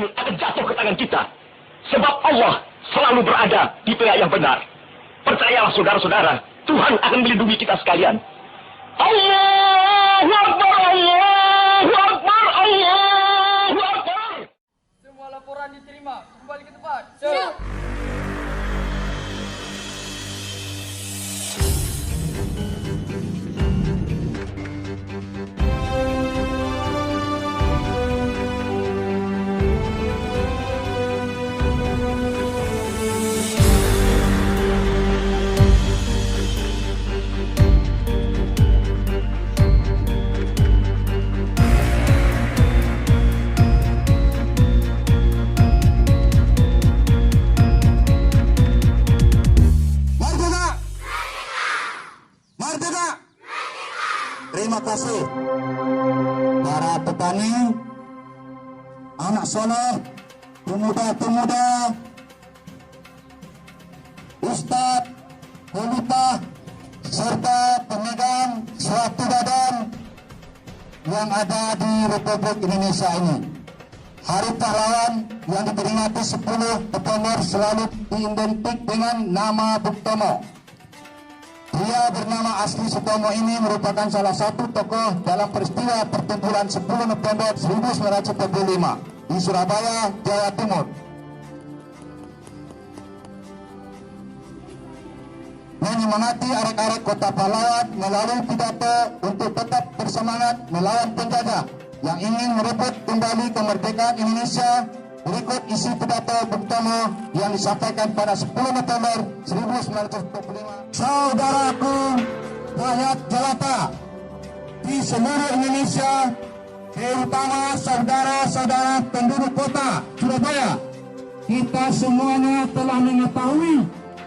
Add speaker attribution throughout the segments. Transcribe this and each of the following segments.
Speaker 1: ini akan jatuh ke tangan kita. Sebab Allah selalu berada di pihak yang benar. Percayalah saudara-saudara, Tuhan akan melindungi kita sekalian. Allahu Akbar, Allahu Akbar, Allahu Akbar.
Speaker 2: Semua laporan diterima. Kembali ke tempat.
Speaker 3: Siap.
Speaker 4: Terima kasih para petani, anak soleh, pemuda-pemuda, ustadz, khalifah, serta pemegang suatu badan yang ada di Republik Indonesia ini. Hari Pahlawan yang diperingati 10 September selalu diidentik dengan nama Bung Tomo. Pria bernama asli Sutomo ini merupakan salah satu tokoh dalam peristiwa pertempuran 10 November 1945 di Surabaya, Jawa Timur. Menyemangati arek-arek kota pahlawan melalui pidato untuk tetap bersemangat melawan penjajah yang ingin merebut kembali kemerdekaan Indonesia. Berikut isi pidato Bung Tomo yang disampaikan pada 10 November 1945. Saudaraku, rakyat jelata di seluruh Indonesia, terutama saudara-saudara penduduk kota Surabaya, kita semuanya telah mengetahui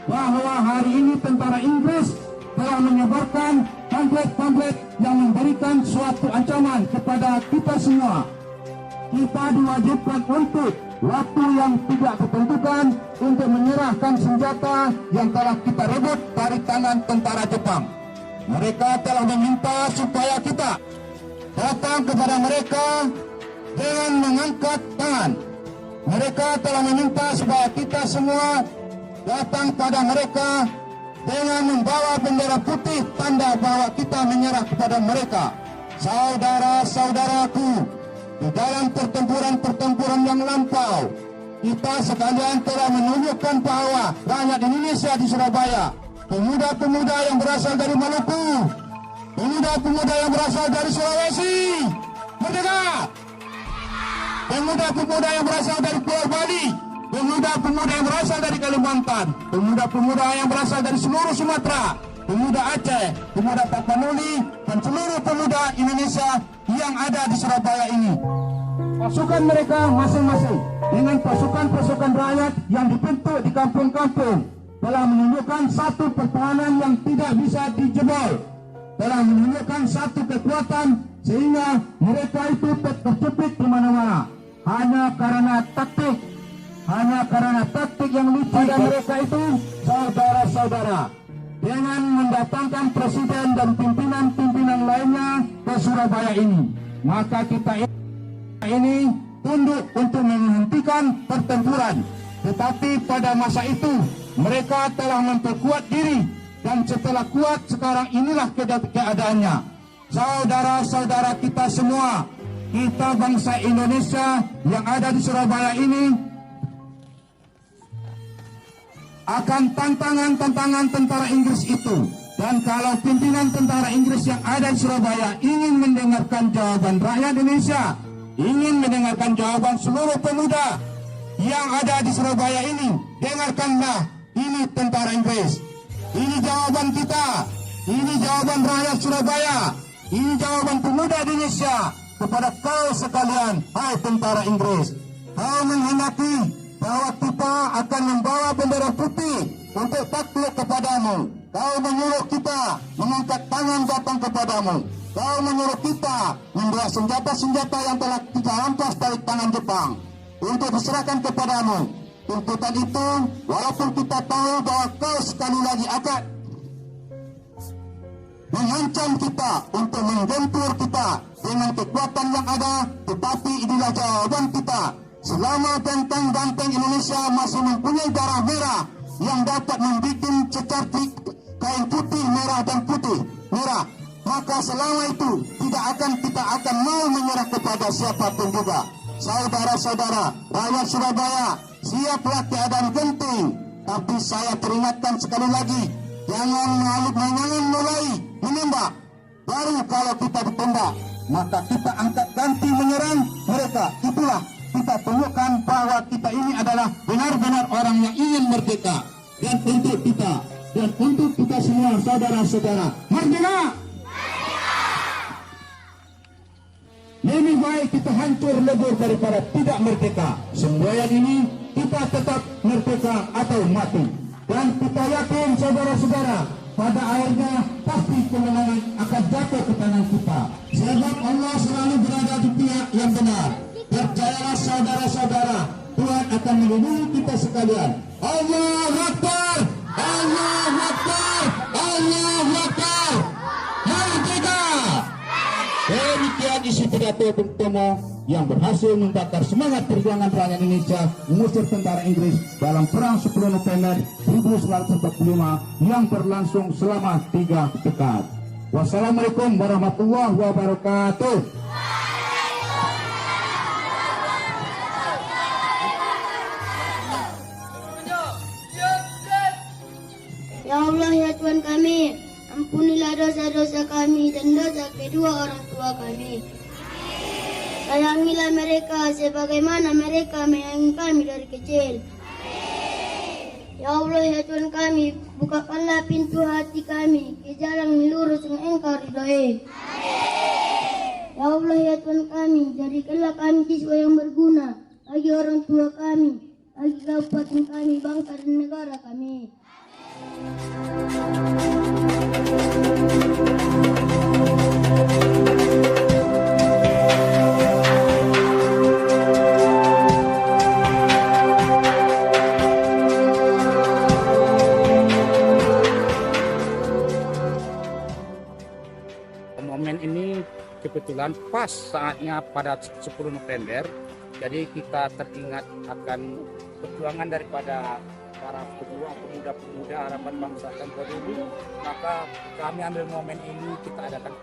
Speaker 4: bahwa hari ini tentara Inggris telah menyebarkan pamflet-pamflet yang memberikan suatu ancaman kepada kita semua. Kita diwajibkan untuk waktu yang tidak ditentukan untuk menyerahkan senjata yang telah kita rebut dari tangan tentara Jepang. Mereka telah meminta supaya kita datang kepada mereka dengan mengangkat tangan. Mereka telah meminta supaya kita semua datang pada mereka dengan membawa bendera putih, tanda bahwa kita menyerah kepada mereka. Saudara-saudaraku, di dalam pertempuran-pertempuran yang lampau, kita sekalian telah menunjukkan bahwa rakyat Indonesia di Surabaya, pemuda-pemuda yang berasal dari Maluku, pemuda-pemuda yang berasal dari Sulawesi, merdeka! Pemuda-pemuda yang berasal dari Pulau Bali, pemuda-pemuda yang berasal dari Kalimantan, pemuda-pemuda yang berasal dari seluruh Sumatera, pemuda Aceh, pemuda Tapanuli, dan seluruh pemuda Indonesia yang ada di Surabaya ini. Pasukan mereka masing-masing dengan pasukan-pasukan rakyat yang dibentuk di kampung-kampung telah menunjukkan satu pertahanan yang tidak bisa dijebol, telah menunjukkan satu kekuatan sehingga mereka itu terjepit di mana-mana hanya karena taktik yang licik pada mereka itu. Saudara-saudara, dengan mendatangkan presiden dan pimpinan-pimpinan lainnya ke Surabaya ini, maka kita ini tunduk untuk menghentikan pertempuran. Tetapi pada masa itu mereka telah memperkuat diri, dan setelah kuat sekarang inilah keadaannya. Saudara-saudara kita semua, kita bangsa Indonesia yang ada di Surabaya ini akan tantangan-tantangan tentara Inggris itu. Dan kalau pimpinan tentara Inggris yang ada di Surabaya ingin mendengarkan jawaban rakyat Indonesia, ingin mendengarkan jawaban seluruh pemuda yang ada di Surabaya ini, dengarkanlah, ini tentara Inggris. Ini jawaban kita, ini jawaban rakyat Surabaya, ini jawaban pemuda Indonesia kepada kau sekalian, hai tentara Inggris. Kau menghendaki bahwa kita akan membawa bendera putih untuk takluk kepadamu. Kau menyuruh kita mengangkat tangan datang kepadamu. Kau menyuruh kita membawa senjata-senjata yang telah kita rampas dari tangan Jepang untuk diserahkan kepadamu. Tuntutan itu, walaupun kita tahu bahwa kau sekali lagi akan mengancam kita untuk menggempur kita dengan kekuatan yang ada, tetapi inilah jawaban kita. selama benteng-benteng Indonesia masih mempunyai darah merah yang dapat membuat cecartik kain putih, merah dan putih, merah, maka selama itu kita akan mau menyerah kepada siapapun juga. Saudara-saudara, rakyat Surabaya, siaplah keadaan genting. Tapi saya peringatkan sekali lagi, jangan mulai menembak. Baru kalau kita ditembak, maka kita angkat ganti menyerang mereka. Itulah kita tunjukkan bahwa kita ini adalah benar-benar orang yang ingin merdeka. Dan untuk kita semua saudara-saudara, merdeka! Lebih baik kita hancur lebur daripada tidak merdeka. Semboyan ini kita tetap merdeka atau mati. Dan kita yakin saudara-saudara, pada akhirnya pasti kemenangan akan jatuh ke tangan kita. Sebab Allah selalu berada di pihak yang benar. Percayalah saudara-saudara, Tuhan akan melindungi kita sekalian. Allahu Akbar! Allahu Akbar! Allahu Akbar! Merdeka! Demikian isi pidato Bung Tomo yang berhasil membakar semangat perjuangan rakyat Indonesia mengusir tentara Inggris dalam perang 10 November 1945 yang berlangsung selama 3 dekad. Wassalamualaikum warahmatullahi wabarakatuh.
Speaker 3: Ya Allah, ya Tuhan kami, ampunilah dosa-dosa kami dan dosa kedua orang tua kami. Sayangilah mereka sebagaimana mereka menyayangi kami dari kecil. Ya Allah, ya Tuhan kami, bukakanlah pintu hati kami ke jalan lurus yang Engkau ridhoi. Ya Allah, ya Tuhan kami, jadikanlah kami siswa yang berguna bagi orang tua kami, bagi kabupaten kami, bangsa dan negara kami.
Speaker 5: Momen ini kebetulan pas saatnya pada 10 November, jadi kita teringat akan perjuangan daripada para pejuang pemuda-pemuda harapan bangsa tempo dulu. Maka kami ambil momen ini, kita adakan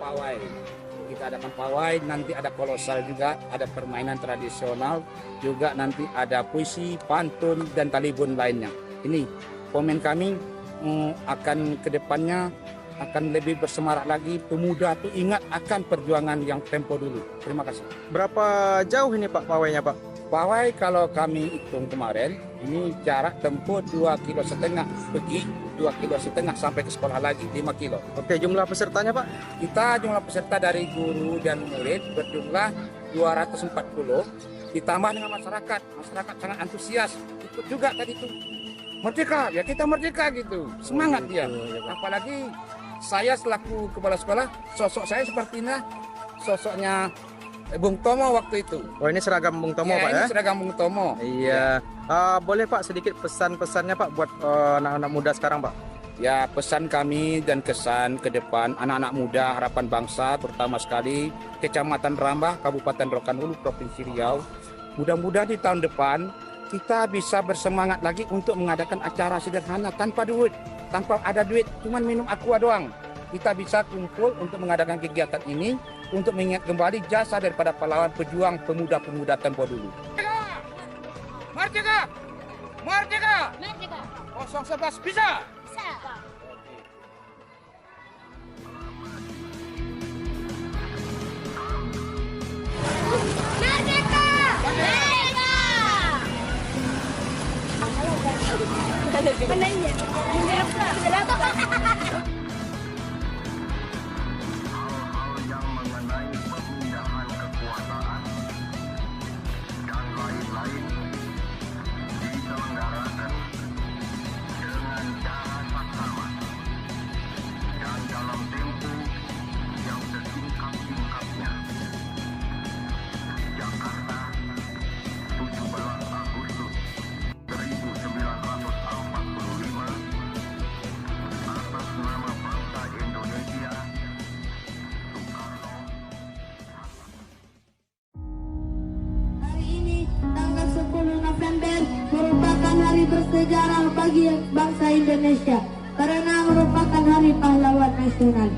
Speaker 5: pawai, nanti ada kolosal juga, ada permainan tradisional juga, nanti ada puisi, pantun dan talibun lainnya. Ini komen kami akan kedepannya akan lebih bersemarak lagi. Pemuda itu ingat akan perjuangan yang tempo dulu. Terima kasih.
Speaker 6: Berapa jauh ini Pak pawainya Pak?
Speaker 5: Pawai kalau kami hitung kemarin, ini jarak tempuh 2,5 kilo pergi, 2,5 kilo sampai ke sekolah lagi 5 kilo.
Speaker 6: Oke, jumlah pesertanya Pak?
Speaker 5: Kita jumlah peserta dari guru dan murid berjumlah 240, ditambah dengan masyarakat sangat antusias, ikut juga tadi itu. Merdeka, ya kita merdeka gitu, semangat dia. Apalagi saya selaku kepala sekolah, sosok saya sepertinya sosoknya Bung Tomo waktu itu.
Speaker 6: Oh, ini seragam Bung Tomo Pak ya?
Speaker 5: Ini seragam Bung Tomo.
Speaker 6: Iya. Boleh Pak sedikit pesan-pesannya Pak buat anak-anak muda sekarang Pak?
Speaker 5: Ya, pesan kami dan kesan ke depan anak-anak muda harapan bangsa, terutama sekali Kecamatan Rambah, Kabupaten Rokan Hulu, Provinsi Riau. Mudah-mudahan di tahun depan kita bisa bersemangat lagi untuk mengadakan acara sederhana tanpa ada duit, cuman minum aqua doang. Kita bisa kumpul untuk mengadakan kegiatan ini untuk mengingat kembali jasa daripada pahlawan pejuang pemuda-pemuda tempo dulu. Merdeka! Merdeka! Merdeka! 011 bisa! Bisa!
Speaker 3: Merdeka!
Speaker 7: Hal-hal yang mengenai pemindahan kekuasaan dan lain-lain diselenggarakan dengan cara saksama.
Speaker 3: sejarah bagi bangsa Indonesia karena merupakan hari pahlawan nasional.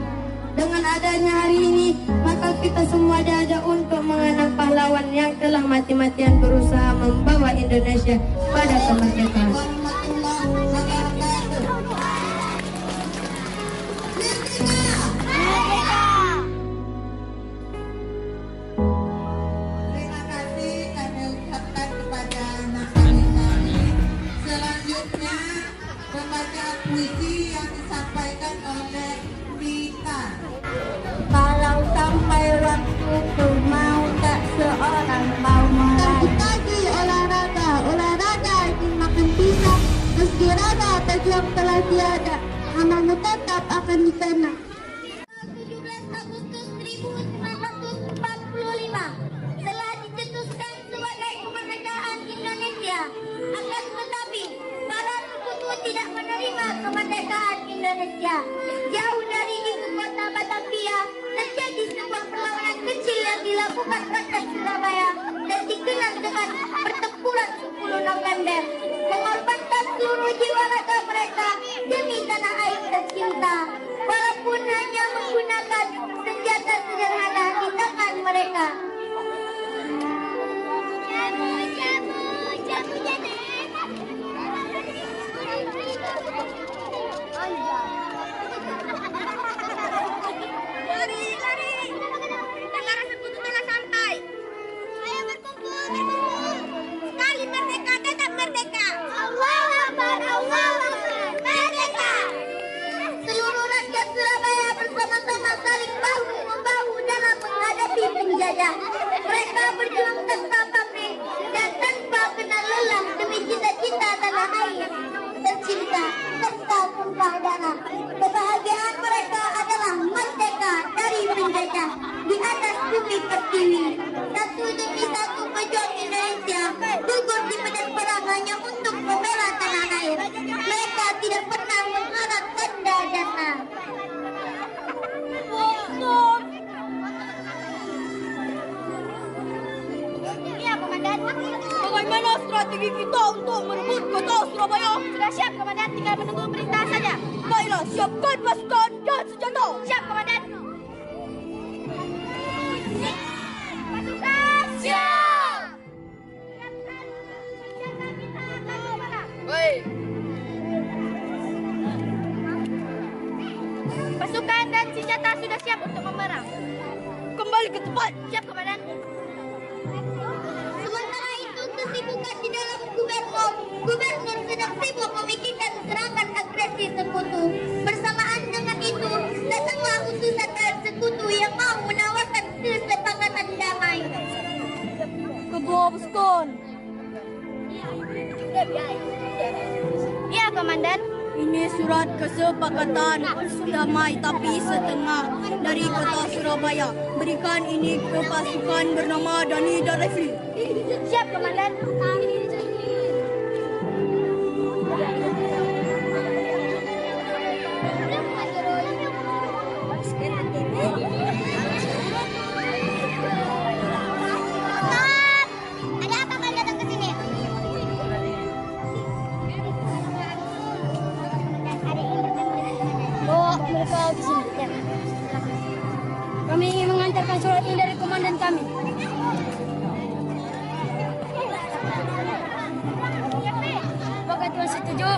Speaker 3: Dengan adanya hari ini, maka kita semua diajak untuk mengenang pahlawan yang telah mati-matian berusaha membawa Indonesia pada kemerdekaan.
Speaker 8: Terima kasih kami ucapkan kepada anak kami. Selanjutnya pembacaan puisi yang disampaikan oleh Mika.
Speaker 3: Kalau sampai waktu mau tak seorang mau pagi olahraga, olahraga ingin makan pisang. Meski raga pejuang telah tiada, namamu tetap akan dikenang. 17 Agustus 1945 telah dicetuskan sebagai kemerdekaan Indonesia. Akan tetapi para sekutu tidak menerima kemerdekaan Indonesia. Jauh dari ibu kota Batavia terjadi sebuah perlawanan kecil yang dilakukan rakyat Surabaya dan dikenal dengan pertempuran 10 November, mengorbankan seluruh jiwa raga mereka demi tanah air tercinta, walaupun hanya menggunakan senjata sederhana di tangan mereka. Lari! Negara sekutu telah sampai. Ayo berkumpul! Sekali merdeka, tetap merdeka. Allahu Akbar, Allahu Akbar. Merdeka! Seluruh rakyat Surabaya bersama-sama saling bahu-membahu dalam menghadapi penjajah. Mereka berjuang tanpa pamrih dan tanpa kenal lelah demi cita-cita tanah air tercinta serta tumpah darah. Kebahagiaan mereka adalah merdeka dari penjajah di atas bumi pertiwi. Satu demi satu pejuang Indonesia gugur di medan perang hanya untuk membela tanah air. Mereka tidak pernah mengharap tanda jasa. Iya, Komandan. Bagaimana strategi kita untuk merebut kota Surabaya? Sudah siap, Komandan. Tinggal menunggu perintah saja. Baiklah, siapkan pasukan dan senjata. Siap, Komandan. Pasukan siap.
Speaker 2: Baik.
Speaker 3: Pasukan dan senjata sudah siap untuk memerang. Kembali ke tempat. Siap, Komandan. Sementara itu kesibukan di dalam gubernur sedang sibuk memikirkan serangan agresi sekutu. Bersamaan dengan itu, datanglah utusan dari sekutu yang mau menawarkan kesepakatan damai. Ketua pasukan. Ya, Komandan. Ini surat kesepakatan damai tapi setengah dari kota Surabaya. Berikan ini ke pasukan bernama Dani dan Refli. Siap, Komandan. Ada apa kalian datang ke sini? Oh, mereka di sini. Ya. Kami ingin mengantarkan surat ini dari komandan kami. Apakah Tuan setuju?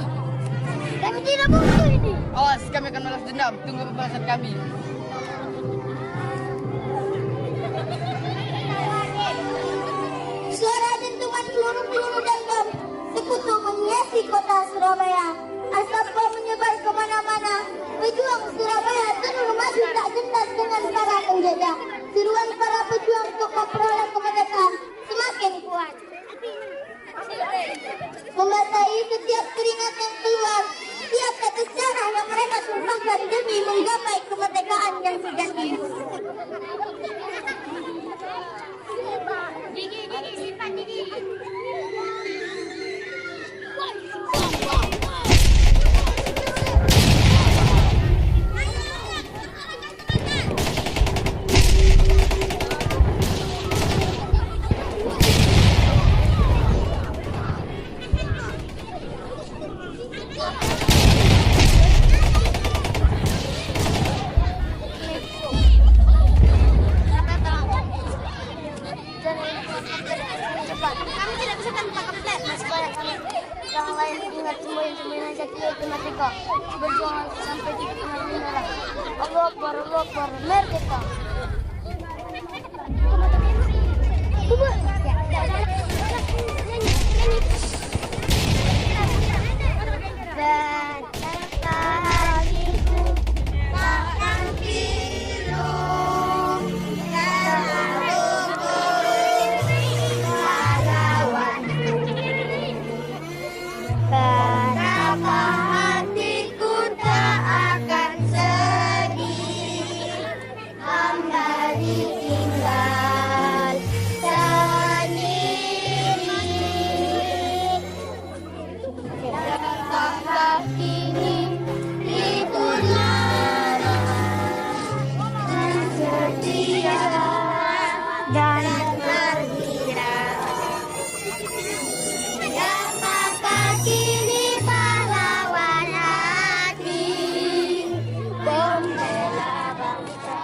Speaker 3: Kami tidak butuh ini.
Speaker 2: Awas, kami akan balas dendam. Tunggu pembalasan kami.
Speaker 3: Suara dentuman peluru-peluru dan bom sekutu menghiasi kota Surabaya. Asap bom menyebar kemana-mana. Pejuang Surabaya terus maju tak gentar dengan para penjajah. Seruan para pejuang untuk memperoleh kemerdekaan semakin kuat. Membasahi setiap keringat yang keluar, setiap tetes darah yang mereka tumpahkan demi menggapai kemerdekaan yang sejati. Gigi, simpan gigi. Allahu Akbar, merdeka. Betapa hatiku takkan pilu, selalu pahlawanku. Betapa hatiku tak akan sedih, hamba ditinggal sendiri. Betapa kini itu lara dan setia dan terhina. Betapa kini pahlawan hati pembela bangsa.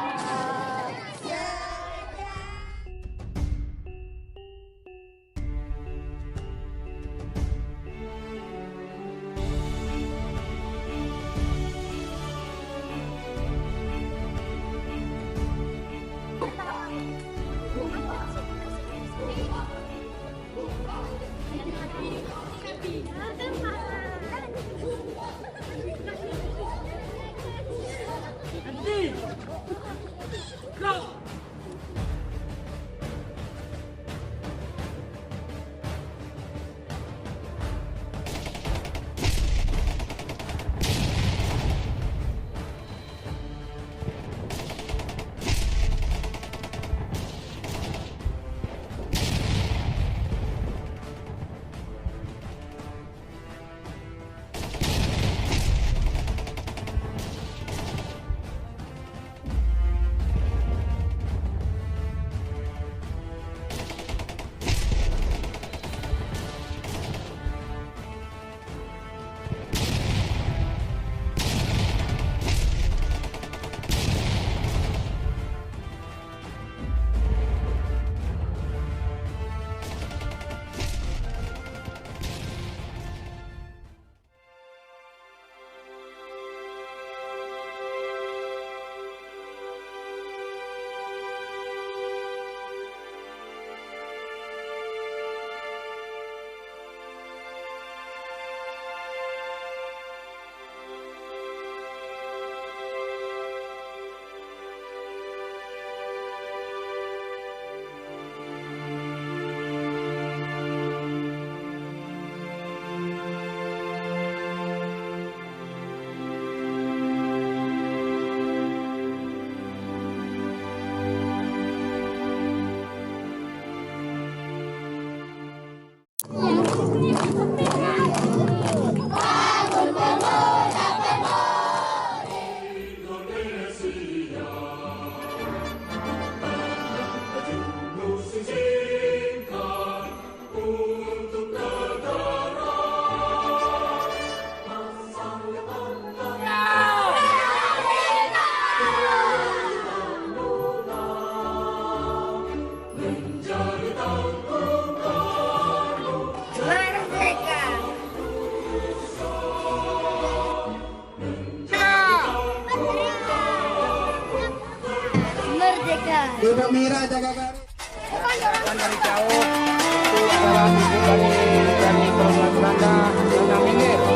Speaker 4: Ibu Mira jaga garis.
Speaker 5: Dari jauh itu adalah ibu dari Kerajaan Belanda yang minggir.